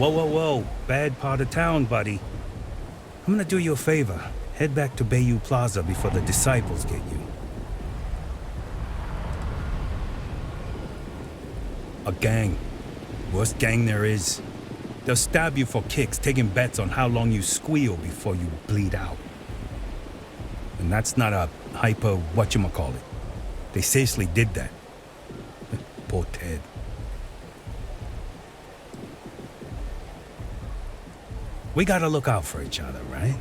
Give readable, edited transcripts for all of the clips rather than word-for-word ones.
Whoa, whoa, whoa. Bad part of town, buddy. I'm gonna do you a favor. Head back to Bayou Plaza before the disciples get you. A gang. Worst gang there is. They'll stab you for kicks, taking bets on how long you squeal before you bleed out. And that's not a hyper whatchamacallit. They seriously did that. Poor Ted. We gotta look out for each other, right?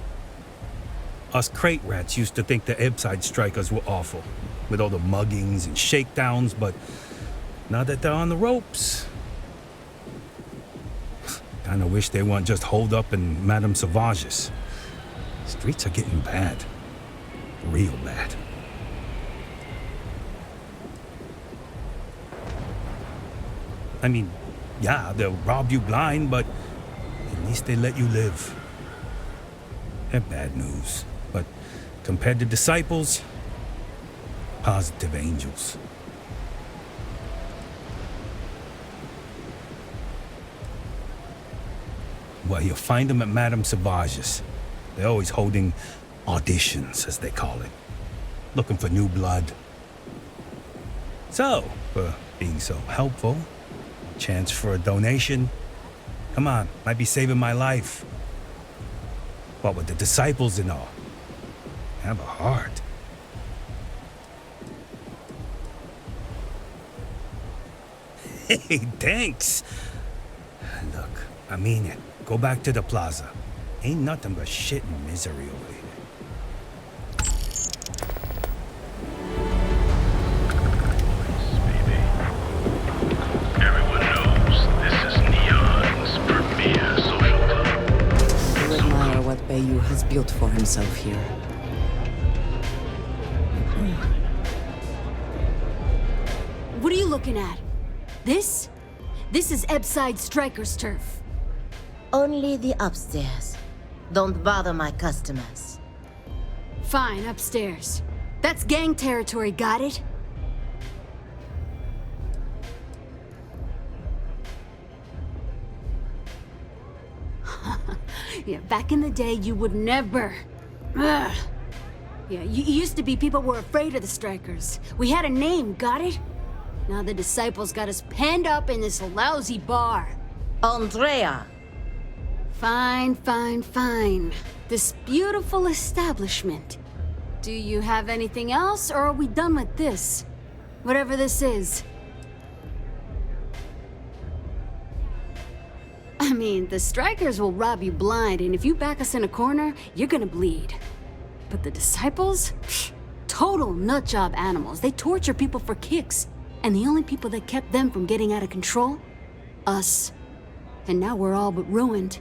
Us crate rats used to think the Ebbside strikers were awful, with all the muggings and shakedowns, but now that they're on the ropes, kinda wish they weren't just holed up in Madame Sauvage's. Streets are getting bad. Real bad. I mean, yeah, they'll rob you blind, but at least they let you live. They're bad news, but compared to disciples, positive angels. Well, you'll find them at Madame Sauvage's. They're always holding auditions, as they call it. Looking for new blood. So, for being so helpful, chance for a donation. Come on, might be saving my life. What with the disciples and all. Have a heart. Hey, thanks. Look, I mean it. Go back to the plaza. Ain't nothing but shit and misery over here. Everyone knows this is Neon's premier social club. I admire what Bayou has built for himself here. What are you looking at? This? This is Ebbside Striker's turf. Only the upstairs. Don't bother my customers. Fine, upstairs. That's gang territory, got it? Yeah, back in the day, you would never... Ugh. Yeah, you used to be people were afraid of the Strikers. We had a name, got it? Now the disciples got us penned up in this lousy bar. Andrea! Fine, fine, fine. This beautiful establishment. Do you have anything else, or are we done with this? Whatever this is. I mean, the Strikers will rob you blind, and if you back us in a corner, you're gonna bleed. But the disciples? Psh, total nutjob animals. They torture people for kicks. And the only people that kept them from getting out of control? Us. And now we're all but ruined.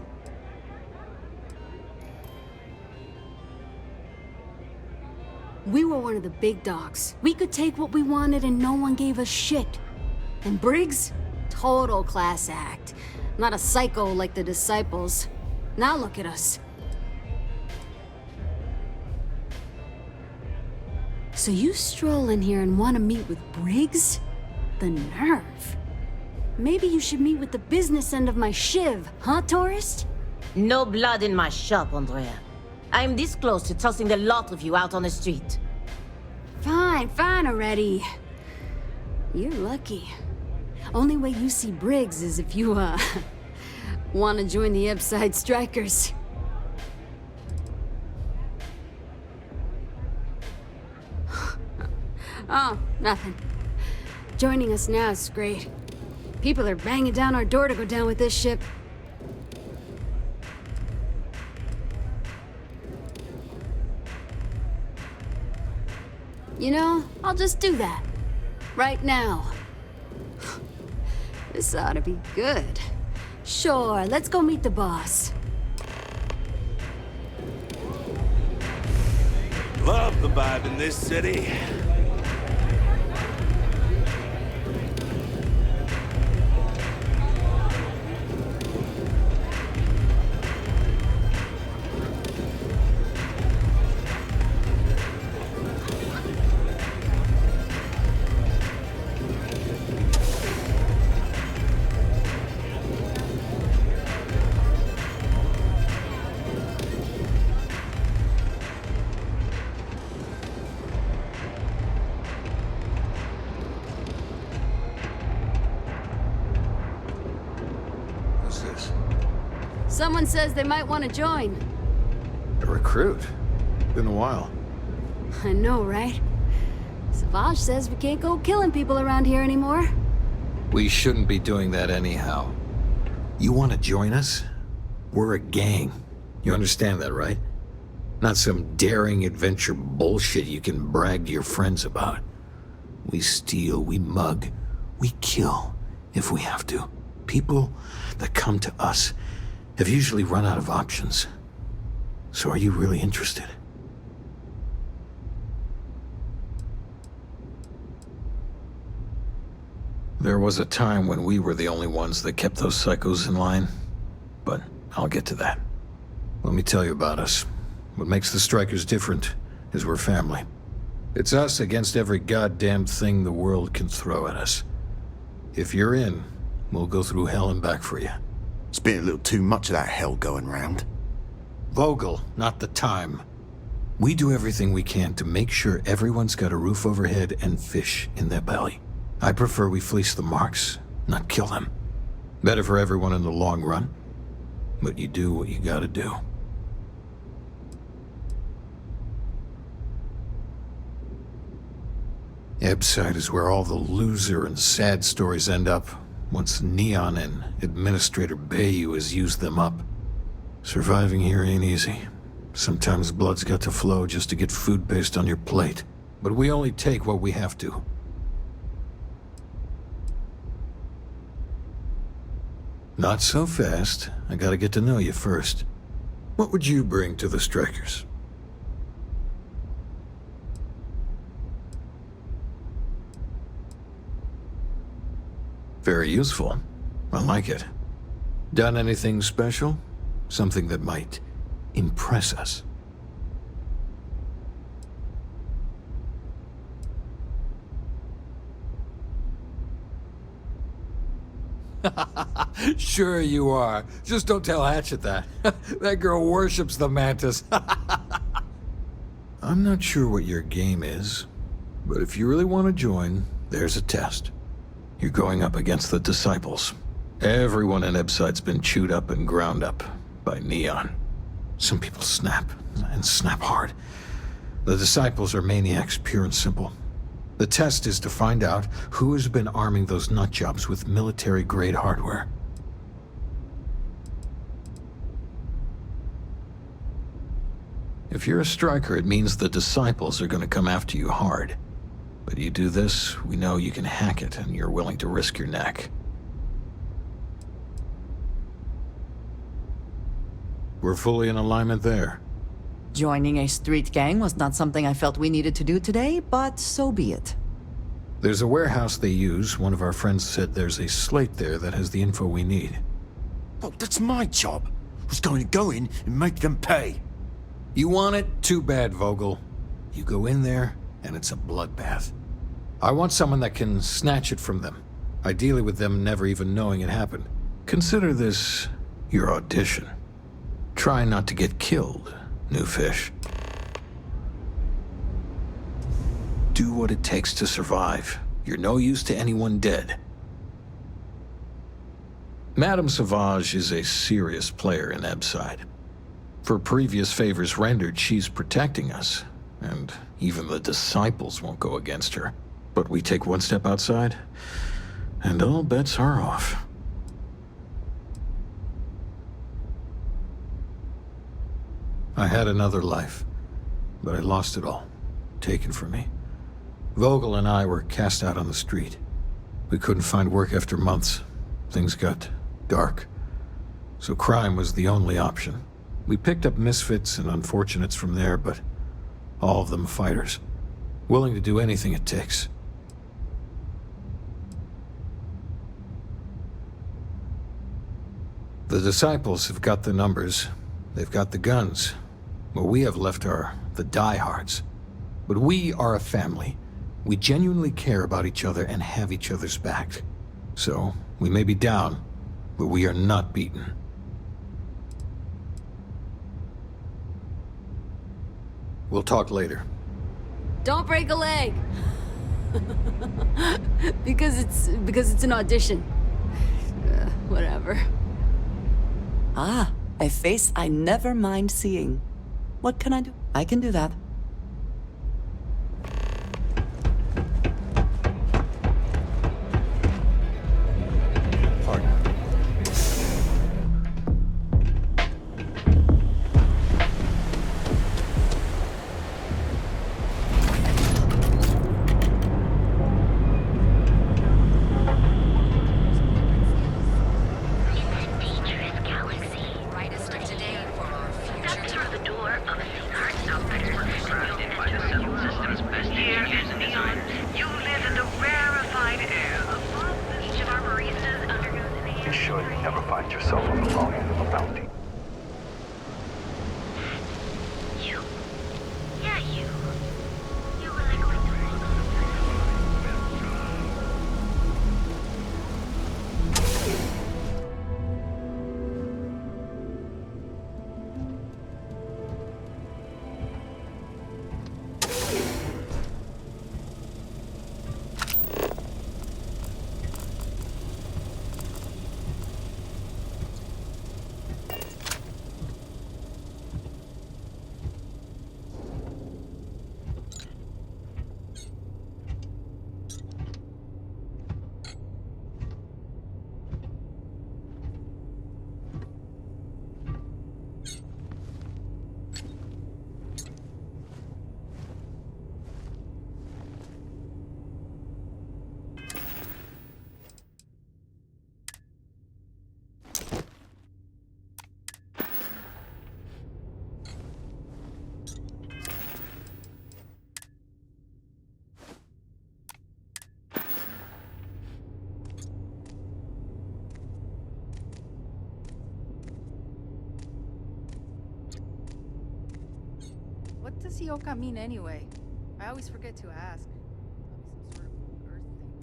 We were one of the big dogs. We could take what we wanted and no one gave us shit. And Briggs? Total class act. Not a psycho like the disciples. Now look at us. So you stroll in here and want to meet with Briggs? The nerve. Maybe you should meet with the business end of my shiv, huh, tourist? No blood in my shop, Andrea. I'm this close to tossing the lot of you out on the street. Fine, fine already. You're lucky. Only way you see Briggs is if you, want to join the Ebbside Strikers. Oh, nothing. Joining us now is great. People are banging down our door to go down with this ship. You know, I'll just do that. Right now. This ought to be good. Sure, let's go meet the boss. Love the vibe in this city. someone says they might want to join. A recruit? Been a while. I know, right? Sauvage says we can't go killing people around here anymore. We shouldn't be doing that anyhow. You want to join us? We're a gang. You understand that, right? Not some daring adventure bullshit you can brag to your friends about. We steal, we mug, we kill, if we have to. People that come to us have usually run out of options. So are you really interested? There was a time when we were the only ones that kept those psychos in line, but I'll get to that. Let me tell you about us. What makes the Strikers different is we're family. It's us against every goddamn thing the world can throw at us. If you're in, we'll go through hell and back for you. It's been a little too much of that hell going round. Vogel, not the time. We do everything we can to make sure everyone's got a roof overhead and fish in their belly. I prefer we fleece the marks, not kill them. Better for everyone in the long run. But you do what you gotta do. Ebbside is where all the loser and sad stories end up, once Neon and Administrator Bayou has used them up. Surviving here ain't easy. Sometimes blood's got to flow just to get food based on your plate. But we only take what we have to. Not so fast. I gotta get to know you first. What would you bring to the Strikers? Very useful. I like it. Done anything special? Something that might impress us? Sure you are. Just don't tell Hatchet that. That girl worships the Mantis. I'm not sure what your game is, but if you really want to join, there's a test. You're going up against the Disciples. Everyone in Ebbside's been chewed up and ground up by Neon. Some people snap, and snap hard. The Disciples are maniacs, pure and simple. The test is to find out who has been arming those nutjobs with military-grade hardware. If you're a striker, it means the Disciples are going to come after you hard. But you do this, we know you can hack it, and you're willing to risk your neck. We're fully in alignment there. Joining a street gang was not something I felt we needed to do today, but so be it. There's a warehouse they use. One of our friends said there's a slate there that has the info we need. Oh, that's my job. I was going to go in and make them pay. You want it? Too bad, Vogel. You go in there, and it's a bloodbath. I want someone that can snatch it from them. Ideally with them never even knowing it happened. Consider this your audition. Try not to get killed, new fish. Do what it takes to survive. You're no use to anyone dead. Madame Sauvage is a serious player in Ebbside. For previous favors rendered, she's protecting us. And even the Disciples won't go against her. But we take one step outside, and all bets are off. I had another life, but I lost it all. Taken from me. Vogel and I were cast out on the street. We couldn't find work after months. Things got dark. So crime was the only option. We picked up misfits and unfortunates from there, but all of them fighters. Willing to do anything it takes. The Disciples have got the numbers. They've got the guns. What we have left are the diehards. But we are a family. We genuinely care about each other and have each other's back. So, we may be down, but we are not beaten. We'll talk later. Don't break a leg. because it's an audition. Whatever. Ah, A face I never mind seeing. What can I do? I can do that. What does Hioka mean anyway? I always forget to ask. Some sort of earth thing.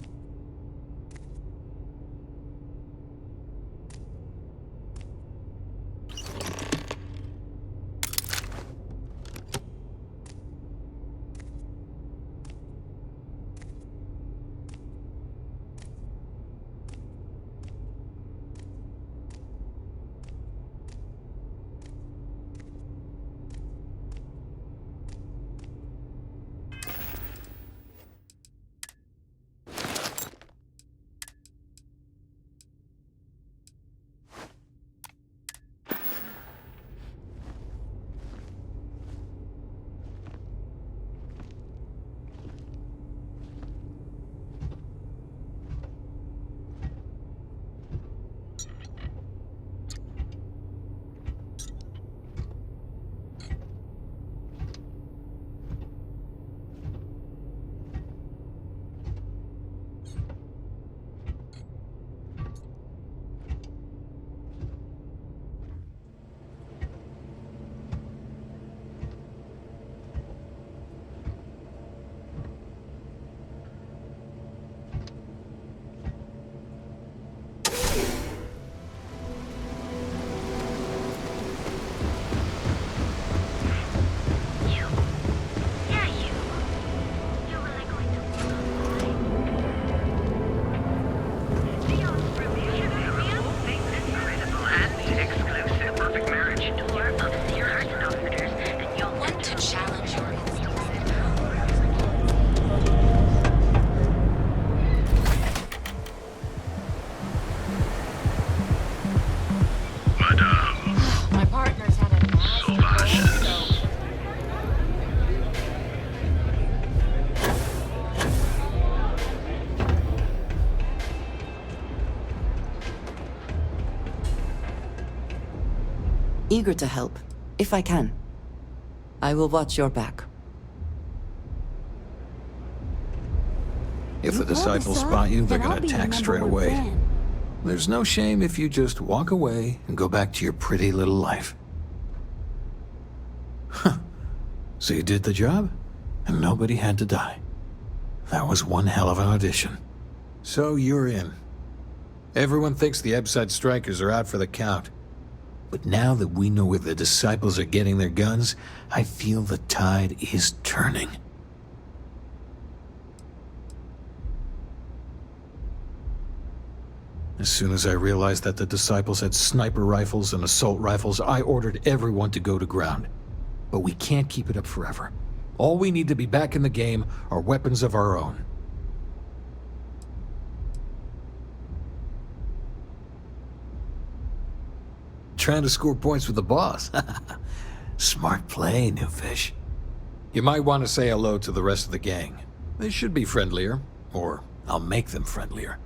Eager to help, if I can. I will watch your back. If the disciples spot you, they're gonna attack straight away. There's no shame if you just walk away and go back to your pretty little life. Huh. So you did the job, and nobody had to die. That was one hell of an audition. So you're in. Everyone thinks the Ebbside strikers are out for the count. But now that we know where the disciples are getting their guns, I feel the tide is turning. As soon as I realized that the Disciples had sniper rifles and assault rifles, I ordered everyone to go to ground. But we can't keep it up forever. All we need to be back in the game are weapons of our own. Trying to score points with the boss. Smart play, new fish. You might want to say hello to the rest of the gang. They should be friendlier, or I'll make them friendlier.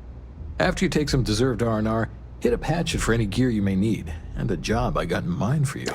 After you take some deserved R&R, hit up Hatchet for any gear you may need, and a job I got in mind for you.